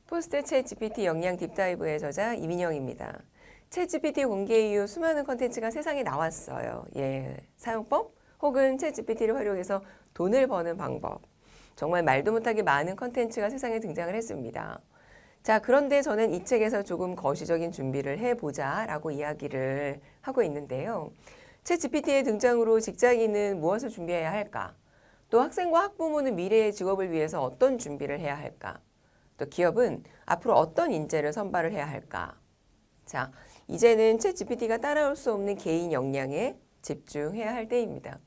포스트 챗GPT 역량 딥다이브의 저자 이민영입니다. 챗GPT 공개 이후 수많은 컨텐츠가 세상에 나왔어요. 사용법 혹은 챗GPT를 활용해서 돈을 버는 방법. 정말 말도 못하게 많은 컨텐츠가 세상에 등장을 했습니다. 자, 그런데 저는 이 책에서 조금 거시적인 준비를 해보자라고 이야기를 하고 있는데요. 챗GPT의 등장으로 직장인은 무엇을 준비해야 할까? 또 학생과 학부모는 미래의 직업을 위해서 어떤 준비를 해야 할까? 또 기업은 앞으로 어떤 인재를 선발을 해야 할까? 자, 이제는 챗GPT가 따라올 수 없는 개인 역량에 집중해야 할 때입니다.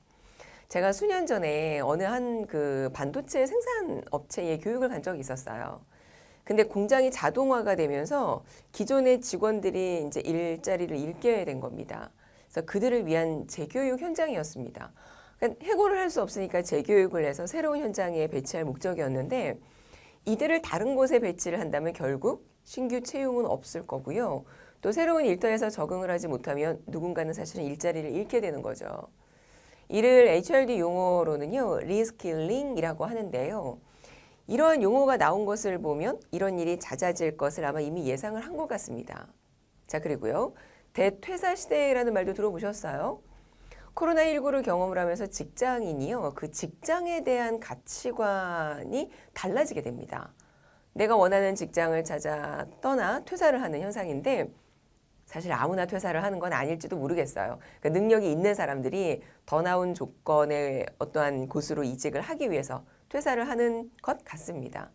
제가 수년 전에 어느 한 그 반도체 생산 업체에 교육을 간 적이 있었어요. 근데 공장이 자동화가 되면서 기존의 직원들이 이제 일자리를 잃게 된 겁니다. 그래서 그들을 위한 재교육 현장이었습니다. 그러니까 해고를 할 수 없으니까 재교육을 해서 새로운 현장에 배치할 목적이었는데 이들을 다른 곳에 배치를 한다면 결국 신규 채용은 없을 거고요. 또 새로운 일터에서 적응을 하지 못하면 누군가는 사실은 일자리를 잃게 되는 거죠. 이를 HRD 용어로는요, 리스킬링이라고 하는데요. 이러한 용어가 나온 것을 보면 이런 일이 잦아질 것을 아마 이미 예상을 한 것 같습니다. 자, 그리고요, 대퇴사 시대라는 말도 들어보셨어요? 코로나19를 경험을 하면서 직장인이요, 그 직장에 대한 가치관이 달라지게 됩니다. 내가 원하는 직장을 찾아 떠나 퇴사를 하는 현상인데 사실 아무나 퇴사를 하는 건 아닐지도 모르겠어요. 그러니까 능력이 있는 사람들이 더 나은 조건의 어떠한 곳으로 이직을 하기 위해서 퇴사를 하는 것 같습니다.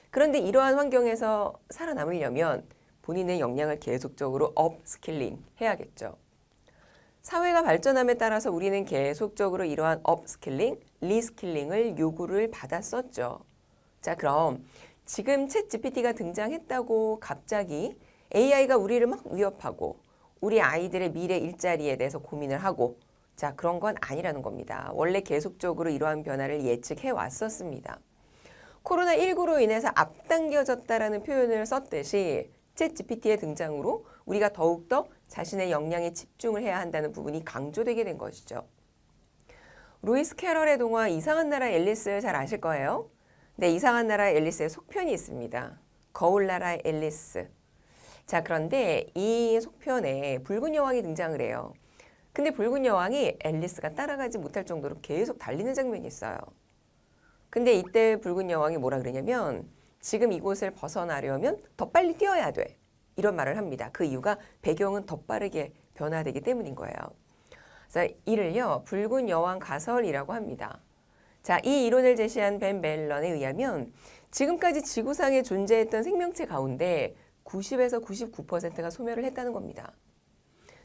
그런데 이러한 환경에서 살아남으려면 본인의 역량을 계속적으로 업스킬링 해야겠죠. 사회가 발전함에 따라서 우리는 계속적으로 이러한 업스킬링, 리스킬링을 요구를 받았었죠. 자, 그럼 지금 챗GPT가 등장했다고 갑자기 AI가 우리를 막 위협하고 우리 아이들의 미래 일자리에 대해서 고민을 하고 자, 그런 건 아니라는 겁니다. 원래 계속적으로 이러한 변화를 예측해 왔었습니다. 코로나19로 인해서 앞당겨졌다라는 표현을 썼듯이 챗GPT의 등장으로 우리가 더욱더 자신의 역량에 집중을 해야 한다는 부분이 강조되게 된 것이죠. 루이스 캐럴의 동화 이상한 나라 앨리스 잘 아실 거예요. 네, 이상한 나라 앨리스의 속편이 있습니다. 거울 나라 앨리스. 자, 그런데 이 속편에 붉은 여왕이 등장을 해요. 근데 붉은 여왕이 앨리스가 따라가지 못할 정도로 계속 달리는 장면이 있어요. 근데 이때 붉은 여왕이 뭐라 그러냐면 지금 이곳을 벗어나려면 더 빨리 뛰어야 돼. 이런 말을 합니다. 그 이유가 배경은 더 빠르게 변화되기 때문인 거예요. 그래서 이를요, 붉은 여왕 가설이라고 합니다. 자, 이 이론을 제시한 벤 벨런에 의하면 지금까지 지구상에 존재했던 생명체 가운데 90에서 99%가 소멸을 했다는 겁니다.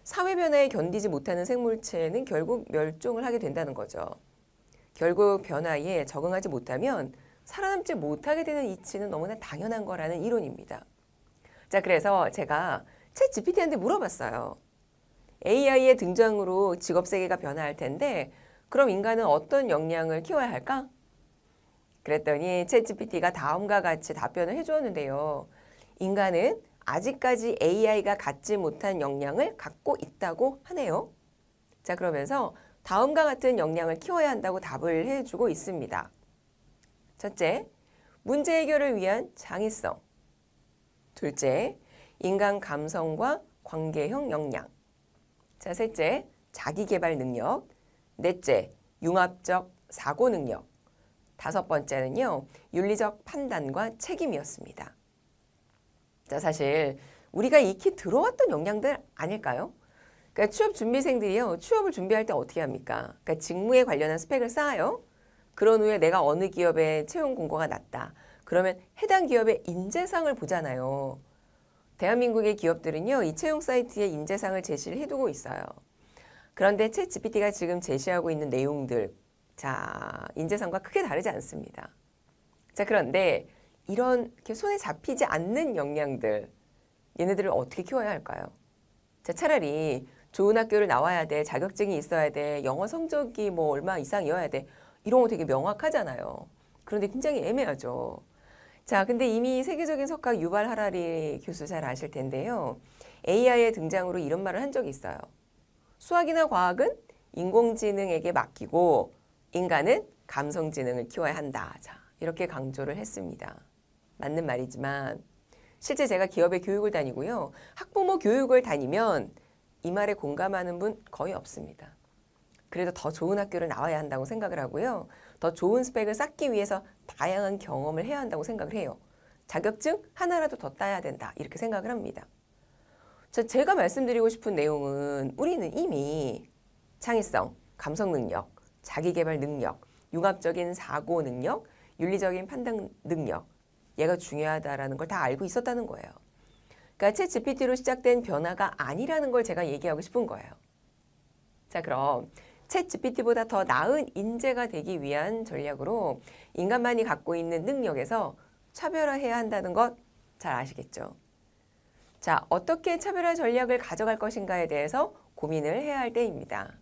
사회 변화에 견디지 못하는 생물체는 결국 멸종을 하게 된다는 거죠. 결국 변화에 적응하지 못하면 살아남지 못하게 되는 이치는 너무나 당연한 거라는 이론입니다. 자, 그래서 제가 챗GPT한테 물어봤어요. AI의 등장으로 직업 세계가 변화할 텐데 그럼 인간은 어떤 역량을 키워야 할까? 그랬더니 챗GPT가 다음과 같이 답변을 해주었는데요. 인간은 아직까지 AI가 갖지 못한 역량을 갖고 있다고 하네요. 자, 그러면서 다음과 같은 역량을 키워야 한다고 답을 해주고 있습니다. 첫째, 문제 해결을 위한 창의성. 둘째, 인간 감성과 관계형 역량. 자, 셋째, 자기개발 능력. 넷째, 융합적 사고 능력. 다섯 번째는요, 윤리적 판단과 책임이었습니다. 자, 사실 우리가 익히 들어왔던 역량들 아닐까요? 그러니까 취업 준비생들이요, 취업을 준비할 때 어떻게 합니까? 그러니까 직무에 관련한 스펙을 쌓아요. 그런 후에 내가 어느 기업에 채용 공고가 났다. 그러면 해당 기업의 인재상을 보잖아요. 대한민국의 기업들은요, 이 채용 사이트에 인재상을 제시를 해두고 있어요. 그런데 챗GPT가 지금 제시하고 있는 내용들, 자, 인재상과 크게 다르지 않습니다. 자, 그런데 이런 이렇게 손에 잡히지 않는 역량들, 얘네들을 어떻게 키워야 할까요? 자, 차라리 좋은 학교를 나와야 돼, 자격증이 있어야 돼, 영어 성적이 뭐 얼마 이상이어야 돼, 이런 거 되게 명확하잖아요. 그런데 굉장히 애매하죠. 자, 근데 이미 세계적인 석학 유발 하라리 교수 잘 아실 텐데요. AI의 등장으로 이런 말을 한 적이 있어요. 수학이나 과학은 인공지능에게 맡기고 인간은 감성지능을 키워야 한다. 자, 이렇게 강조를 했습니다. 맞는 말이지만 실제 제가 기업의 교육을 다니고요. 학부모 교육을 다니면 이 말에 공감하는 분 거의 없습니다. 그래도 더 좋은 학교를 나와야 한다고 생각을 하고요. 더 좋은 스펙을 쌓기 위해서 다양한 경험을 해야 한다고 생각을 해요. 자격증 하나라도 더 따야 된다. 이렇게 생각을 합니다. 자, 제가 말씀드리고 싶은 내용은 우리는 이미 창의성, 감성 능력, 자기개발 능력, 융합적인 사고 능력, 윤리적인 판단 능력, 얘가 중요하다라는 걸 다 알고 있었다는 거예요. 그러니까 챗 GPT로 시작된 변화가 아니라는 걸 제가 얘기하고 싶은 거예요. 자, 그럼 챗 GPT보다 더 나은 인재가 되기 위한 전략으로 인간만이 갖고 있는 능력에서 차별화해야 한다는 것 잘 아시겠죠? 자, 어떻게 차별화 전략을 가져갈 것인가에 대해서 고민을 해야 할 때입니다.